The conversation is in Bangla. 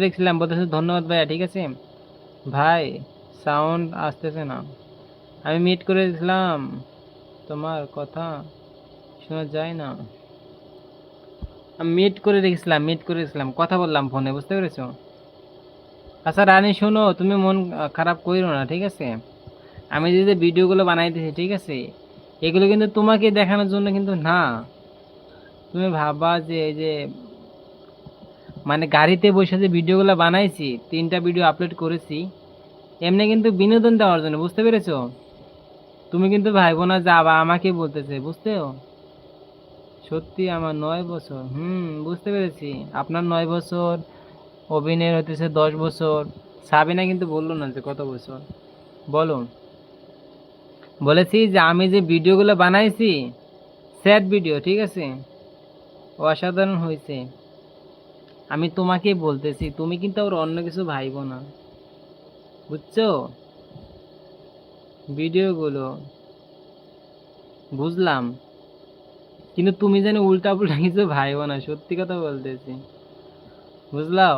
দেখছিলাম, বলতেছে ধন্যবাদ ভাইয়া, ঠিক আছে ভাই। সাউন্ড আসতেছে না। আমি মিট করে দিলাম, তোমার কথা শোনা যায় না। আমি মিট করে রেখেছিলাম, কথা বললাম ফোনে, বুঝতে পেরেছো? আচ্ছা রানী শোনো, তুমি মন খারাপ কইরো না, ঠিক আছে? আমি যে ভিডিওগুলো বানাইতেছি, ঠিক আছে, এগুলো কিন্তু তোমাকে দেখানোর জন্য কিন্তু না। তুমি ভাববা যে এই যে মানে গাড়িতে বসে যে ভিডিওগুলো বানাইছি, 3টা ভিডিও আপলোড করেছি, এমনি কিন্তু বিনোদন দেওয়ার জন্য, বুঝতে পেরেছো? তুমি কিন্তু ভাইবো না যে আবার আমাকে বলতেছে, বুঝতে? সত্যি আমার 9 বছর, বুঝতে পেরেছি। আপনার 9 বছর, অভিনয়ের হতেছে 10 বছর। সাবিনা কিন্তু বললো না যে কত বছর। বলো। বলেছি যে আমি যে ভিডিওগুলো বানাইছি, স্যাড ভিডিও, ঠিক আছে, অসাধারণ হয়েছে। আমি তোমাকে বলতেছি, তুমি কিন্তু আর অন্য কিছু ভাইবো না, বুঝছো? ভিডিওগুলো বুঝলাম, কিন্তু তুমি যেন উল্টা পুল্টা কিছু ভাইবো না, সত্যি কথা বলতেছি, বুঝলাও?